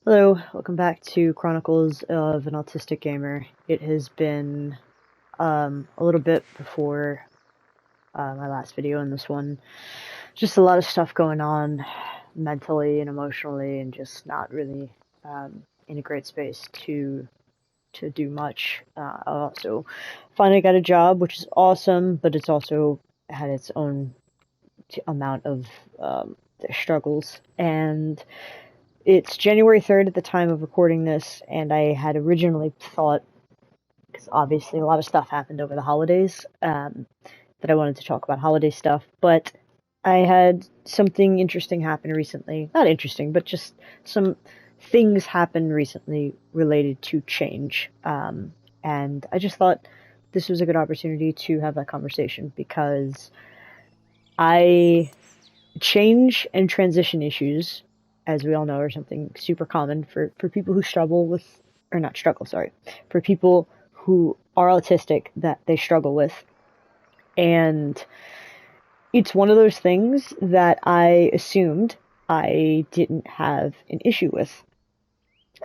Hello, welcome back to Chronicles of an Autistic Gamer. It has been a little bit before my last video and this one. Just a lot of stuff going on mentally and emotionally, and just not really in a great space to do much. I also finally got a job, which is awesome, but it's also had its own amount of struggles. And it's January 3rd at the time of recording this, and I had originally thought, because obviously a lot of stuff happened over the holidays, that I wanted to talk about holiday stuff, but I had something interesting happen recently. Not interesting, but just some things happened recently related to change. And I just thought this was a good opportunity to have that conversation because I change and transition issues, as we all know, are something super common for people who struggle with, or not struggle, sorry, for people who are autistic that they struggle with. And it's one of those things that I assumed I didn't have an issue with.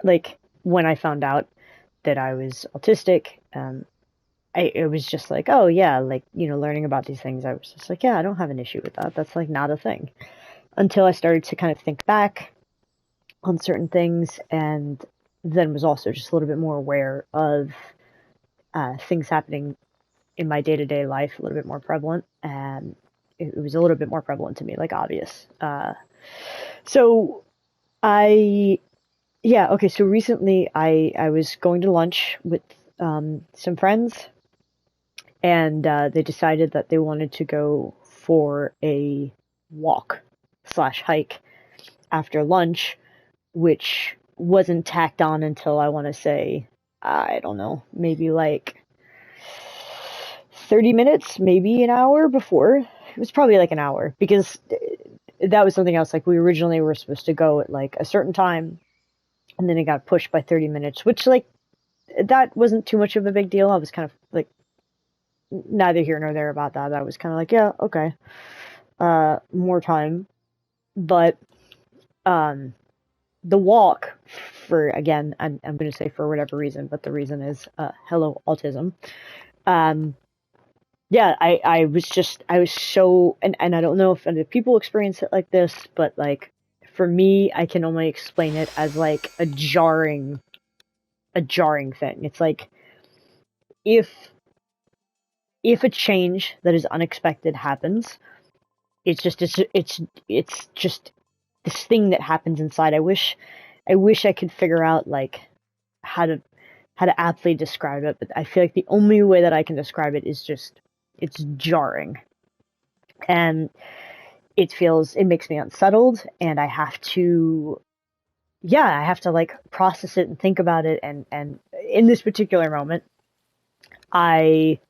Like, when I found out that I was autistic, it was just like, oh yeah, like, learning about these things, I was just like, yeah, I don't have an issue with that. That's like not a thing. Until I started to kind of think back on certain things, and then was also just a little bit more aware of things happening in my day-to-day life, a little bit more prevalent, and it was a little bit more prevalent to me, like obvious. So I, yeah, okay. So recently, I was going to lunch with some friends, and they decided that they wanted to go for a walk slash hike after lunch, which wasn't tacked on until I want to say, I don't know, maybe like 30 minutes, maybe an hour before. It was probably like an hour because that was something else. Like we originally were supposed to go at like a certain time, and then it got pushed by 30 minutes, which like that wasn't too much of a big deal. I was kind of like neither here nor there about that. I was kind of like, yeah, okay, more time. But um, the walk, for again, I'm going to say for whatever reason, but the reason is hello autism. Um, yeah, I was so, and I don't know if other people experience it like this, but like for me, I can only explain it as like a jarring thing. It's like if if a change that is unexpected happens, it's just this thing that happens inside. I wish I could figure out like how to how to aptly describe it, but I feel like the only way that I can describe it is just it's jarring. And it makes me unsettled, and I have to like process it and think about it. And in this particular moment, I,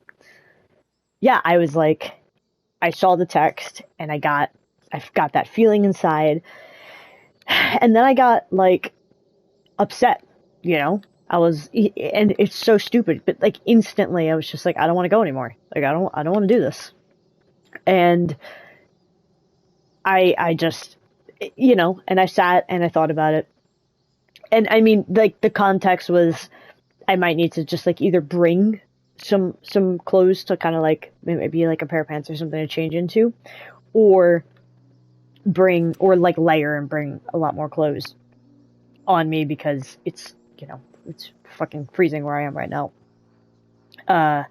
I was like, I saw the text and I've got that feeling inside. And then I got like upset, you know? And it's so stupid, but like instantly I was just like, I don't want to go anymore. Like, I don't want to do this. And I just, and I sat and I thought about it. And I mean, like the context was I might need to just like either bring some clothes to kind of like maybe like a pair of pants or something to change into, or or like layer and bring a lot more clothes on me because it's fucking freezing where I am right now. Uh,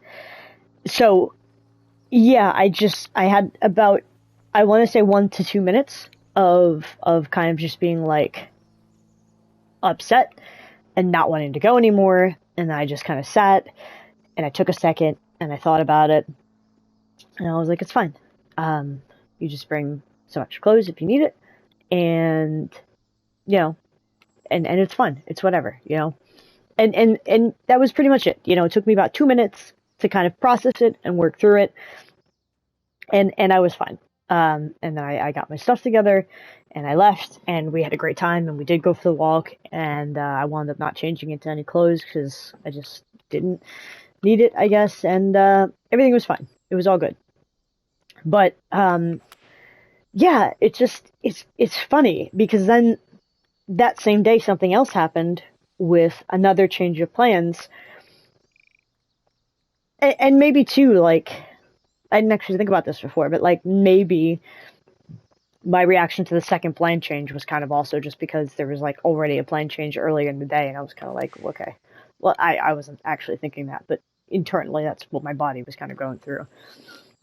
so yeah, I had about, I want to say 1 to 2 minutes of kind of just being like upset and not wanting to go anymore. And then I just kind of sat and I took a second and I thought about it, and I was like, it's fine. You just bring some extra clothes if you need it, and you know, and it's fun. It's whatever, and that was pretty much it. It took me about 2 minutes to kind of process it and work through it, and I was fine. And then I got my stuff together and I left, and we had a great time, and we did go for the walk, and I wound up not changing into any clothes because I just didn't need it, I guess, and everything was fine. It was all good. But yeah, it's funny because then that same day, something else happened with another change of plans. And maybe too, like, I didn't actually think about this before, but like maybe my reaction to the second plan change was kind of also just because there was like already a plan change earlier in the day, and I was kind of like, okay, well, I wasn't actually thinking that, but internally that's what my body was kind of going through.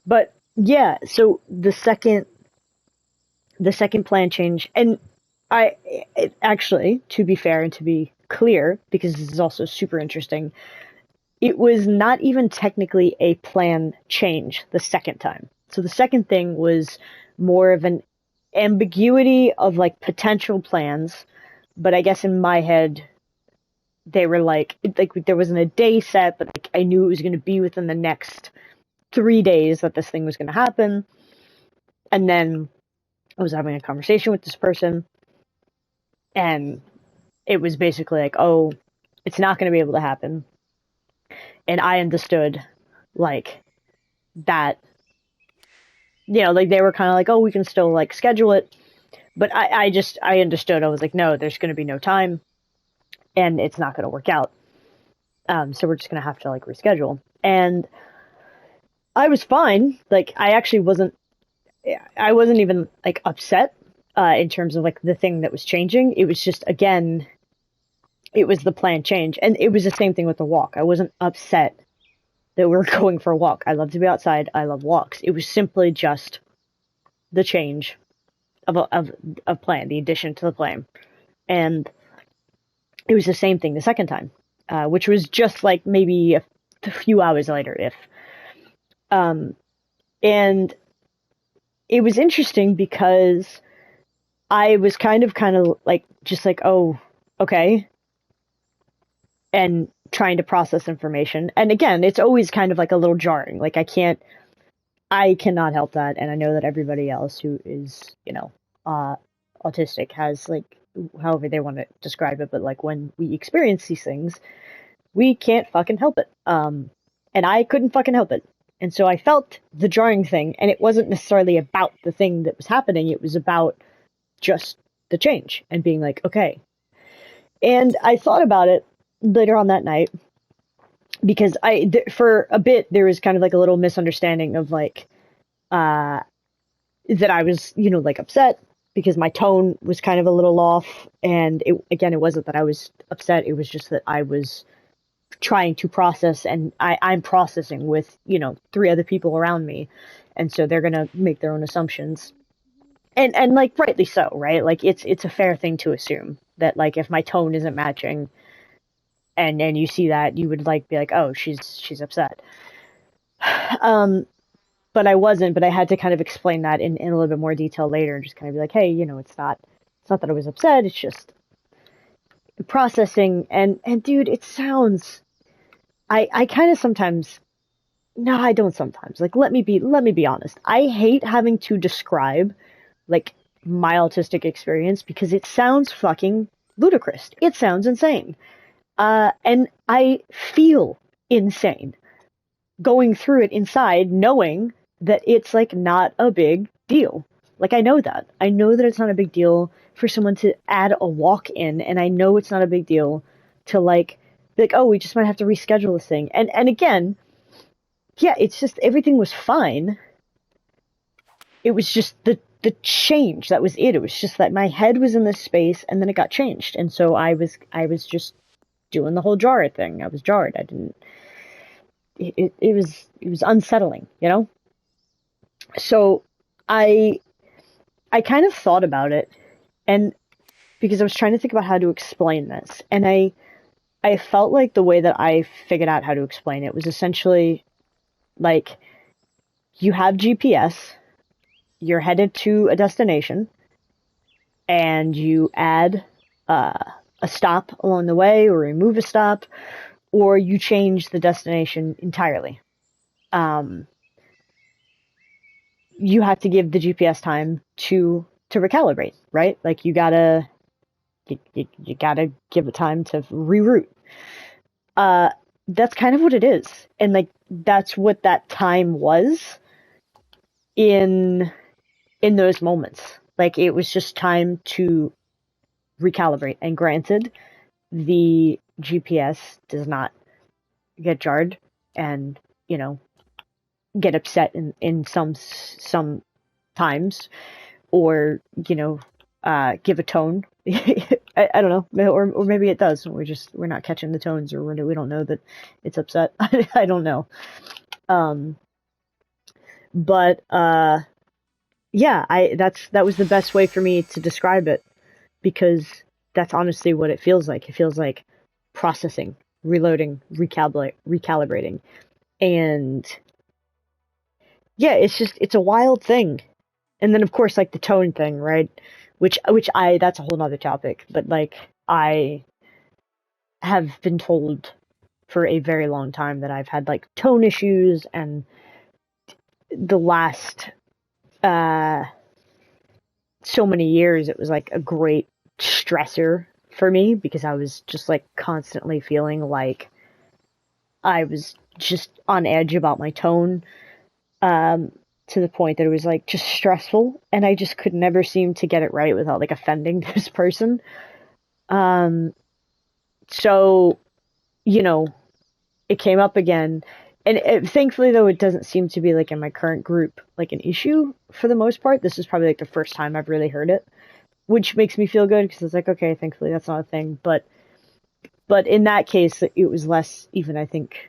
But yeah, so the second plan change, and actually, to be fair and to be clear, because this is also super interesting, it was not even technically a plan change the second time. So the second thing was more of an ambiguity of like potential plans, but I guess in my head they were like there wasn't a day set, but like I knew it was going to be within the next 3 days that this thing was going to happen. And then I was having a conversation with this person, and it was basically like, oh, it's not going to be able to happen. And I understood like that, like they were kind of like, oh, we can still like schedule it. But I understood. I was like, no, there's going to be no time, and it's not going to work out. So we're just going to have to like reschedule. And I was fine. Like I wasn't even like upset in terms of like the thing that was changing. It was just, again, it was the plan change. And it was the same thing with the walk. I wasn't upset that we were going for a walk. I love to be outside. I love walks. It was simply just the change of plan, the addition to the plan. And it was the same thing the second time, which was just like maybe a few hours later, if. And it was interesting because I was kind of like, just like, oh, okay. And trying to process information. And again, it's always kind of like a little jarring. Like I cannot help that. And I know that everybody else who is, autistic has like, however they want to describe it, but like when we experience these things, we can't fucking help it. And I couldn't fucking help it. And so I felt the jarring thing, and it wasn't necessarily about the thing that was happening. It was about just the change and being like, okay. And I thought about it later on that night because for a bit, there was kind of like a little misunderstanding of like, that I was, like upset because my tone was kind of a little off. And it wasn't that I was upset. It was just that I was trying to process, and I'm processing with, 3 other people around me. And so they're going to make their own assumptions. And like rightly so, right? Like it's a fair thing to assume that like if my tone isn't matching and you see that, you would like be like, oh, she's upset. But I wasn't, but I had to kind of explain that in a little bit more detail later and just kind of be like, hey, it's not that I was upset, it's just processing. And dude, it sounds, I kind of sometimes, no, I don't sometimes. Like, let me be honest. I hate having to describe like my autistic experience because it sounds fucking ludicrous. It sounds insane. And I feel insane going through it inside, knowing that it's like not a big deal. Like I know that it's not a big deal for someone to add a walk in, and I know it's not a big deal to like be like, oh, we just might have to reschedule this thing. And again, yeah, it's just everything was fine. It was just the change, that was it. It was just that my head was in this space and then it got changed. And so I was just doing the whole jar thing. I was jarred. I didn't it was unsettling, So I kind of thought about it, and because I was trying to think about how to explain this, and I felt like the way that I figured out how to explain it was essentially like you have GPS, you're headed to a destination, and you add a stop along the way, or remove a stop, or you change the destination entirely. You have to give the GPS time to recalibrate, right? Like you gotta give it time to reroute. That's kind of what it is, and like that's what that time was in those moments. Like it was just time to recalibrate. And granted, the GPS does not get jarred and, you know, get upset in some times, or, you know, give a tone. I don't know, or maybe it does. We're not catching the tones, or we don't know that it's upset. I don't know. But yeah, that was the best way for me to describe it, because that's honestly what it feels like. It feels like processing, reloading, recalibrating, and yeah, it's a wild thing. And then of course, like the tone thing, right? Which that's a whole nother topic. But like, I have been told for a very long time that I've had like tone issues, and the last so many years it was like a great stressor for me, because I was just like constantly feeling like I was just on edge about my tone, to the point that it was like just stressful, and I just could never seem to get it right without like offending this person. So, you know, it came up again, and thankfully though, it doesn't seem to be like in my current group like an issue for the most part. This is probably like the first time I've really heard it, which makes me feel good, because it's like, okay, thankfully that's not a thing. But in that case, it was less even, I think.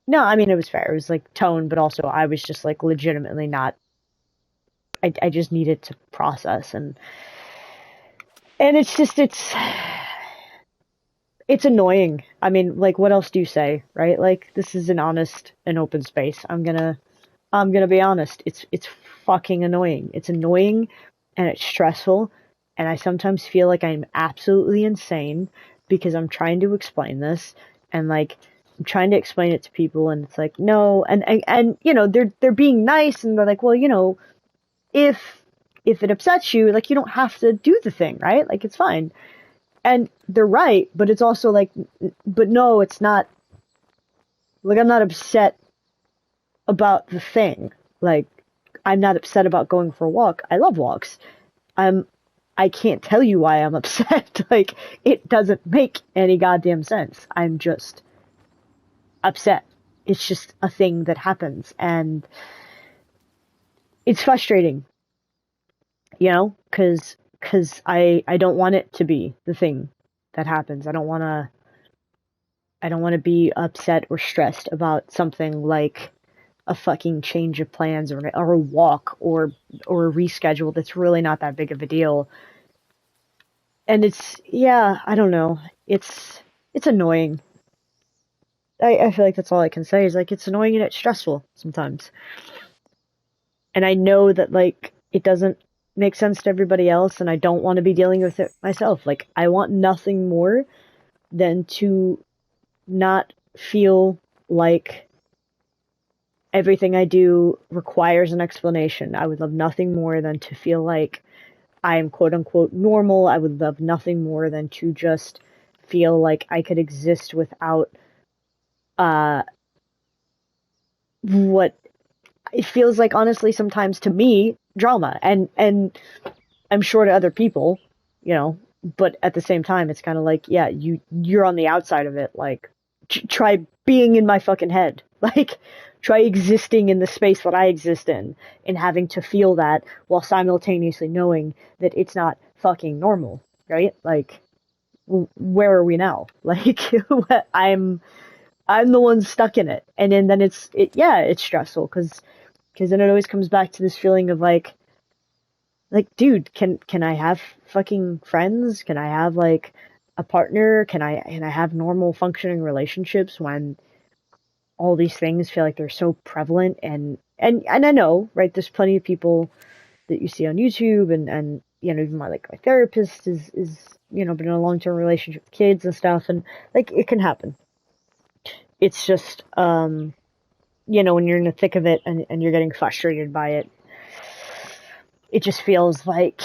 No, I mean, it was fair. It was like tone, but also I was just like legitimately not. I just needed to process, and it's just it's annoying. I mean, like, what else do you say, right? Like, this is an honest and open space. I'm gonna be honest. It's fucking annoying. It's annoying, and it's stressful, and I sometimes feel like I'm absolutely insane, because I'm trying to explain this, and like, I'm trying to explain it to people, and it's like, no, and you know, they're being nice, and they're like, well, you know, if it upsets you, like, you don't have to do the thing, right? Like, it's fine. And they're right, but it's also like, but no, it's not. Like, I'm not upset about the thing. Like, I'm not upset about going for a walk. I love walks. I can't tell you why I'm upset. Like, it doesn't make any goddamn sense. I'm just upset. It's just a thing that happens, and it's frustrating, you know, because I don't want it to be the thing that happens. I don't want to be upset or stressed about something like a fucking change of plans, or a walk, or a reschedule that's really not that big of a deal. And it's, yeah, I don't know. It's annoying. I feel like that's all I can say, is like, it's annoying and it's stressful sometimes. And I know that like it doesn't make sense to everybody else, and I don't want to be dealing with it myself. Like, I want nothing more than to not feel like everything I do requires an explanation. I would love nothing more than to feel like I am quote unquote normal. I would love nothing more than to just feel like I could exist without what it feels like, honestly, sometimes to me, drama. And I'm sure to other people, you know, but at the same time, it's kind of like, yeah, you're on the outside of it. Like, try being in my fucking head. Like, try existing in the space that I exist in, and having to feel that while simultaneously knowing that it's not fucking normal, right? Like, where are we now? Like, I'm the one stuck in it, and then it's stressful, because then it always comes back to this feeling of like, dude, can I have fucking friends? Can I have like a partner? Can I have normal functioning relationships when all these things feel like they're so prevalent? And I know, right? There's plenty of people that you see on YouTube, and you know, even my therapist is you know, been in a long-term relationship with kids and stuff, and like, it can happen. It's just you know, when you're in the thick of it, and you're getting frustrated by it, it just feels like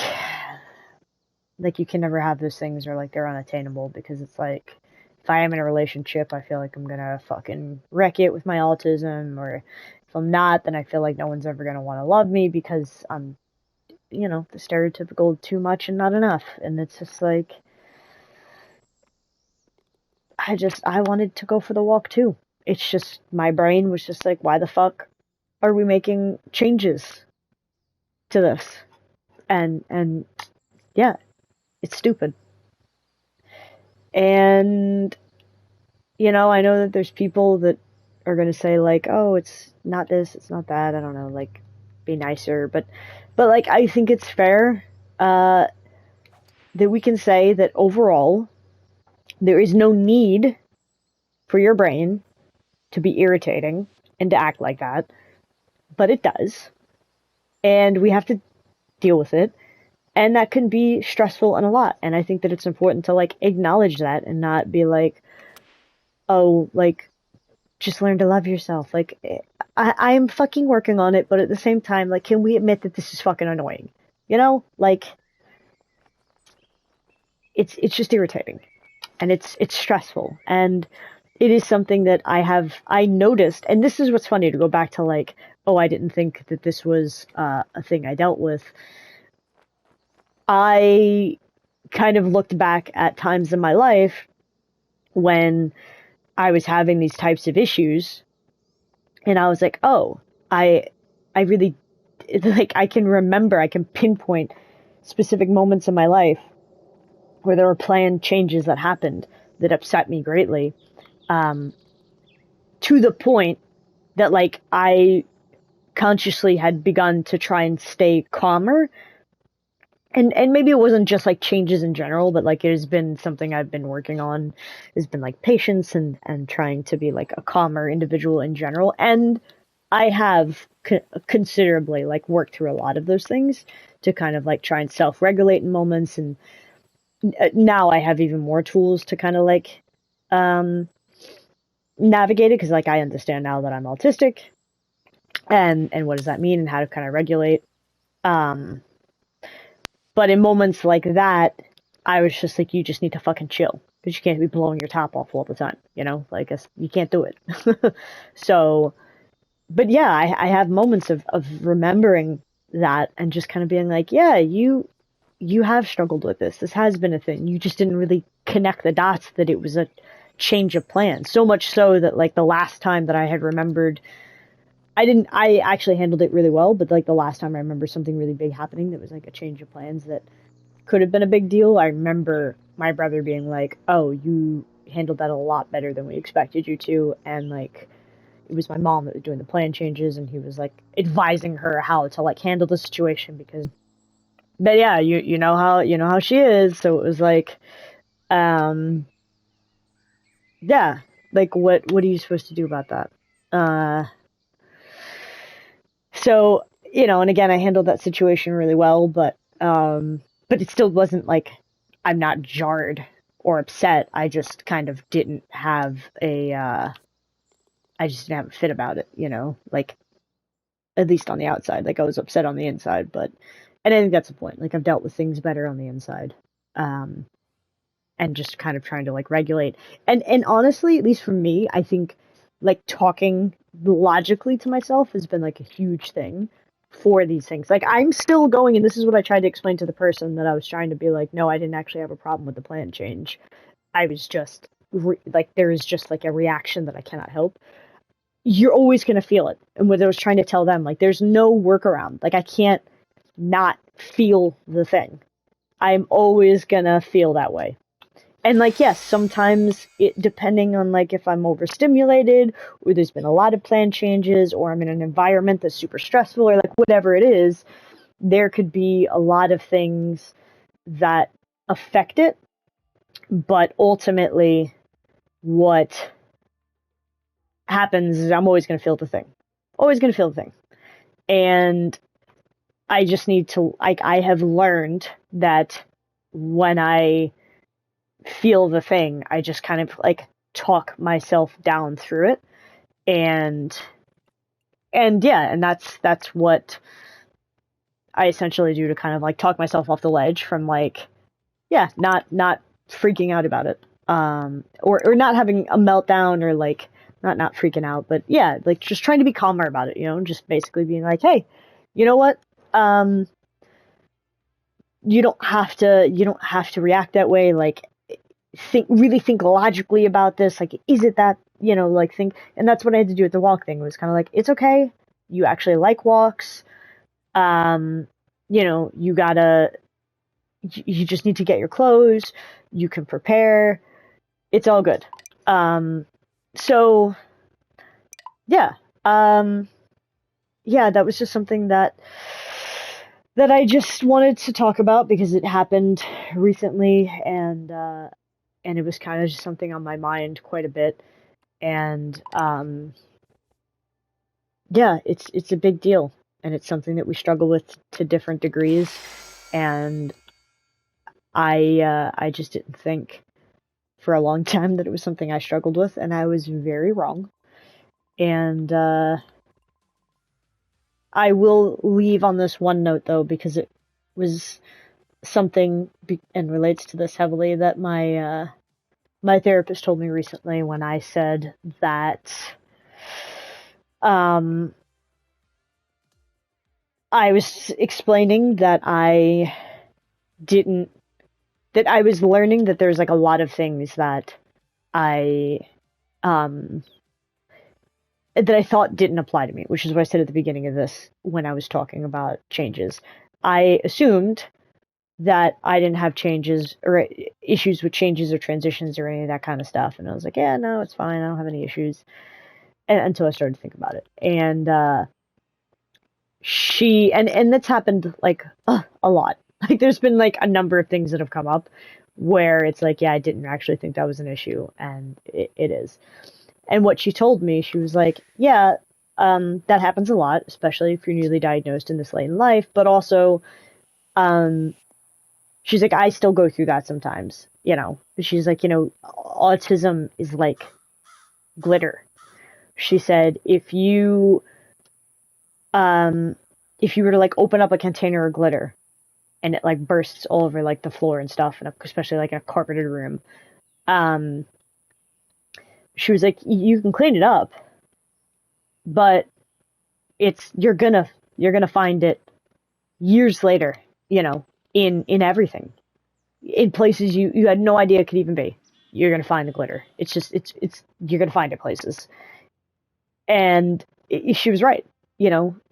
you can never have those things, or like they're unattainable, because it's like, if I am in a relationship, I feel like I'm gonna fucking wreck it with my autism, or if I'm not, then I feel like no one's ever gonna want to love me, because I'm you know, the stereotypical too much and not enough. And it's just like, I wanted to go for the walk too. It's just, my brain was just like, why the fuck are we making changes to this? And yeah, it's stupid. And, you know, I know that there's people that are going to say like, oh, it's not this, it's not that. I don't know, like, be nicer. But like, I think it's fair, that we can say that overall, there is no need for your brain to be irritating and to act like that, but it does. And we have to deal with it. And that can be stressful and a lot. And I think that it's important to like acknowledge that and not be like, oh, like, just learn to love yourself. Like, I'm fucking working on it, but at the same time, like, can we admit that this is fucking annoying? You know, like, it's just irritating, and it's stressful, and it is something that I noticed, and this is what's funny to go back to like, oh, I didn't think that this was a thing I dealt with. I kind of looked back at times in my life when I was having these types of issues, and I was like, oh, I really, like, I can pinpoint specific moments in my life where there were planned changes that happened that upset me greatly, to the point that like I consciously had begun to try and stay calmer. And maybe it wasn't just like changes in general, but like it has been something I've been working on, has been like patience and trying to be like a calmer individual in general. And I have considerably like worked through a lot of those things to kind of like try and self-regulate in moments. And now I have even more tools to kind of like navigate it, because like I understand now that I'm autistic, and what does that mean and how to kind of regulate. But in moments like that, I was just like, you just need to fucking chill, because you can't be blowing your top off all the time, you know? Like, you can't do it. So, but yeah, I have moments of remembering that and just kind of being like, yeah, you have struggled with this. This has been a thing. You just didn't really connect the dots that it was a change of plans. So much so that like the last time that I had remembered, I actually handled it really well, but like the last time I remember something really big happening that was like a change of plans that could have been a big deal, I remember my brother being like, oh, you handled that a lot better than we expected you to. And like, it was my mom that was doing the plan changes, and he was like advising her how to like handle the situation, because, but yeah, you know how she is. So it was like, yeah, like what are you supposed to do about that? So, you know, and again, I handled that situation really well, but it still wasn't like I'm not jarred or upset. I just kind of didn't have I just didn't have a fit about it, you know, like, at least on the outside. Like, I was upset on the inside, and I think that's the point. Like, I've dealt with things better on the inside. Um, and just kind of trying to like regulate. And honestly, at least for me, I think like talking logically to myself has been like a huge thing for these things. Like, I'm still going, and this is what I tried to explain to the person that I was trying to be like, no, I didn't actually have a problem with the plan change. I was just like, there is just like a reaction that I cannot help. You're always going to feel it. And what I was trying to tell them, like, there's no workaround. Like, I can't not feel the thing. I'm always going to feel that way. And like, yes, sometimes it, depending on like if I'm overstimulated, or there's been a lot of plan changes, or I'm in an environment that's super stressful, or like whatever it is, there could be a lot of things that affect it. But ultimately, what happens is I'm always going to feel the thing. Always going to feel the thing. And I just need to, like, I have learned that when I feel the thing, I just kind of like talk myself down through it. And yeah, and that's what I essentially do to kind of like talk myself off the ledge from like, yeah, not freaking out about it. Or not having a meltdown, or like not freaking out, but yeah, like just trying to be calmer about it, you know, just basically being like, hey, you know what? you don't have to react that way. Like, really think logically about this. Like, is it that, like, think, and that's what I had to do with the walk thing. It was kind of like, it's okay. You actually like walks. You gotta, you just need to get your clothes. You can prepare. It's all good. So yeah. Yeah, that was just something that I just wanted to talk about because it happened recently, and it was kind of just something on my mind quite a bit. And yeah, it's a big deal, and it's something that we struggle with to different degrees. And I just didn't think for a long time that it was something I struggled with, and I was very wrong. And I will leave on this one note though, because it was something and relates to this heavily that my therapist told me recently when I said that I was explaining that I was learning that there's like a lot of things that I that I thought didn't apply to me, which is what I said at the beginning of this when I was talking about changes. I assumed that I didn't have changes or issues with changes or transitions or any of that kind of stuff. And I was like, yeah, no, it's fine. I don't have any issues. Until I started to think about it. And and that's happened like a lot. Like there's been like a number of things that have come up where it's like, yeah, I didn't actually think that was an issue. And it is. And what she told me, she was like, yeah, that happens a lot, especially if you're newly diagnosed in this late in life. But also, she's like, I still go through that sometimes, She's like, autism is like glitter. She said, if you were to like open up a container of glitter and it like bursts all over like the floor and stuff, and especially like in a carpeted room, she was like, you can clean it up, but you're gonna find it years later, in everything, in places you had no idea it could even be. You're gonna find the glitter. It's just you're gonna find it places. And she was right,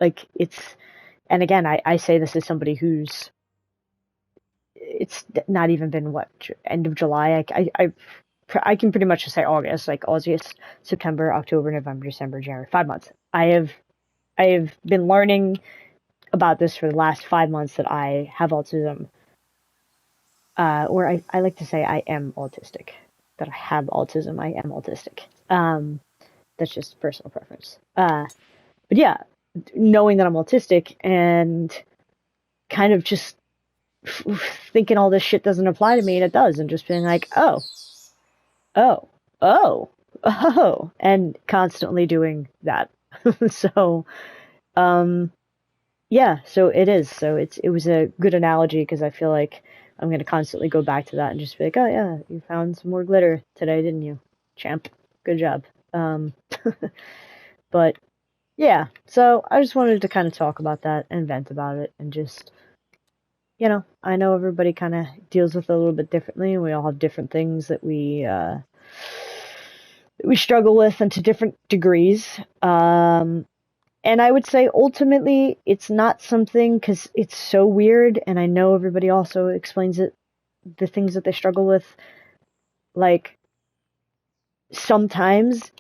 like and again, I say this as somebody who's, it's not even been end of July. I can pretty much just say August, like August, September, October, November, December, January, 5 months. I have been learning about this for the last 5 months that I have autism. Or I like to say I am autistic. That I have autism, I am autistic. That's just personal preference. But yeah, knowing that I'm autistic and kind of just thinking all this shit doesn't apply to me, and it does, and just being like, oh, and constantly doing that. So, yeah, so it is. So it was a good analogy because I feel like I'm going to constantly go back to that and just be like, oh yeah, you found some more glitter today, didn't you, champ? Good job. But yeah, so I just wanted to kind of talk about that and vent about it, and just, I know everybody kind of deals with it a little bit differently, and we all have different things that we struggle with, and to different degrees. And I would say ultimately it's not something, because it's so weird, and I know everybody also explains it, the things that they struggle with, like sometimes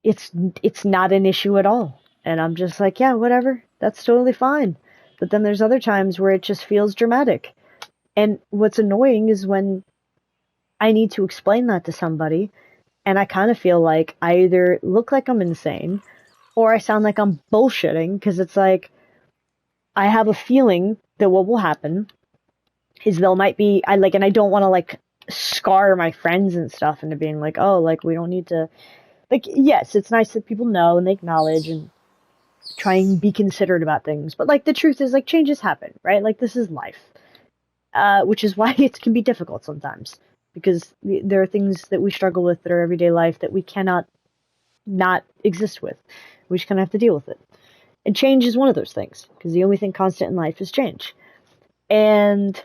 it's not an issue at all. And I'm just like, yeah, whatever, that's totally fine. But then there's other times where it just feels dramatic. And what's annoying is when I need to explain that to somebody, and I kind of feel like I either look like I'm insane or I sound like I'm bullshitting, because it's like, I have a feeling that what will happen is and I don't want to like scar my friends and stuff into being like, oh, like we don't need to, like, yes, it's nice that people know and they acknowledge and try and be considerate about things. But like the truth is, like, changes happen, right? Like this is life, which is why it can be difficult sometimes, because there are things that we struggle with that are everyday life that we cannot not exist with. We just kind of have to deal with it. And change is one of those things, because the only thing constant in life is change. And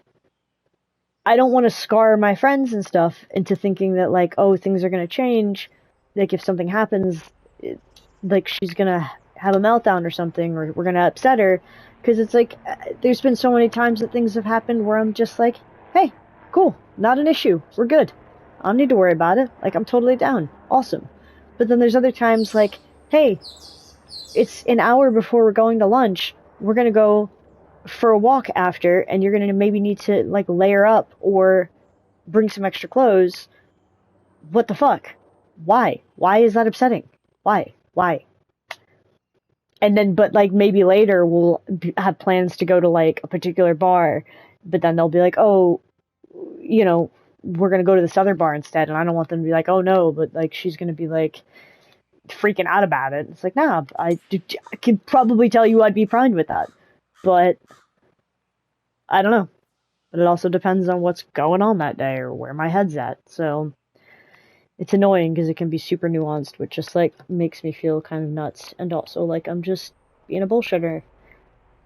I don't want to scar my friends and stuff into thinking that, like, oh, things are going to change. Like, if something happens, like, she's going to have a meltdown or something, or we're going to upset her. Because it's like, there's been so many times that things have happened where I'm just like, hey, cool, not an issue, we're good. I don't need to worry about it. Like, I'm totally down. Awesome. But then there's other times like, hey, it's an hour before we're going to lunch. We're going to go for a walk after, and you're going to maybe need to, like, layer up or bring some extra clothes. What the fuck? Why? Why is that upsetting? Why? Why? And then, but like maybe later we'll have plans to go to like a particular bar, but then they'll be like, oh, you know, we're gonna go to this other bar instead, and I don't want them to be like, oh no, but like she's gonna be like freaking out about it. It's like, nah, I can probably tell you I'd be fine with that, but I don't know. But it also depends on what's going on that day or where my head's at. So it's annoying because it can be super nuanced, which just like makes me feel kind of nuts, and also like I'm just being a bullshitter.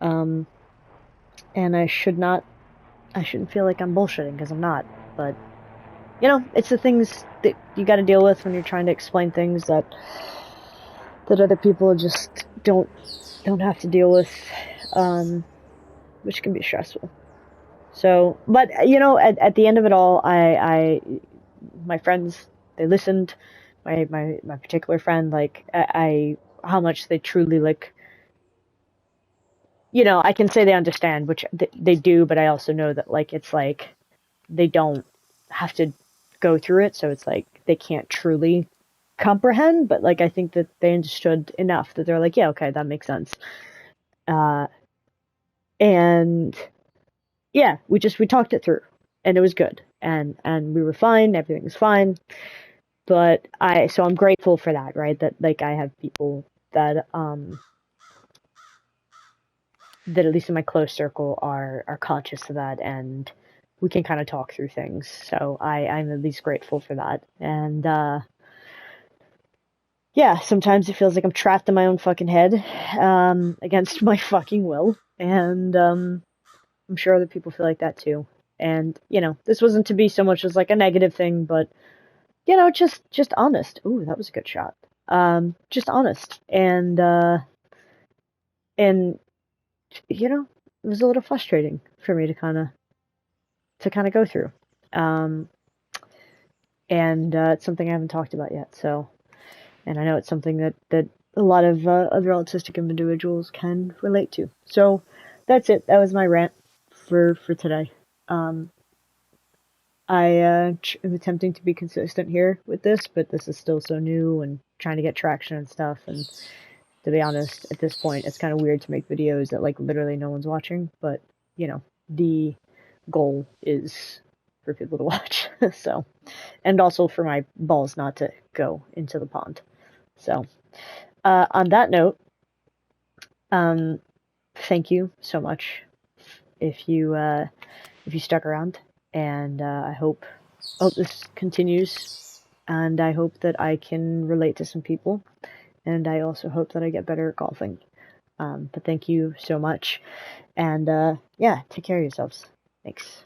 Um, and I shouldn't feel like I'm bullshitting because I'm not. But you know, it's the things that you got to deal with when you're trying to explain things that other people just don't have to deal with, which can be stressful. So, but you know, at the end of it all, my friends, they listened. My particular friend, like how much they truly like. You know, I can say they understand, which they do, but I also know that like it's like they don't have to go through it, so it's like they can't truly comprehend. But like I think that they understood enough that they're like, yeah, okay, that makes sense. Uh, and yeah, we talked it through, and it was good, and we were fine. Everything was fine. But I'm grateful for that, right? That like I have people that at least in my close circle are conscious of that, and we can kind of talk through things. So I'm at least grateful for that. And yeah, sometimes it feels like I'm trapped in my own fucking head, against my fucking will. And I'm sure other people feel like that too. And you know, this wasn't to be so much as like a negative thing, but you know, just honest. Ooh, that was a good shot. Just honest. And you know, it was a little frustrating for me to kind of go through. Um, and it's something I haven't talked about yet. So, and I know it's something that a lot of other autistic individuals can relate to. So, that's it. That was my rant for today. Um, I am attempting to be consistent here with this, but this is still so new and trying to get traction and stuff. And to be honest, at this point, it's kind of weird to make videos that like literally no one's watching. But you know, the goal is for people to watch. So, and also for my balls not to go into the pond. So, on that note, um, thank you so much if you stuck around, and I hope this continues, and I hope that I can relate to some people, and I also hope that I get better at golfing. But thank you so much, and yeah, take care of yourselves. Thanks.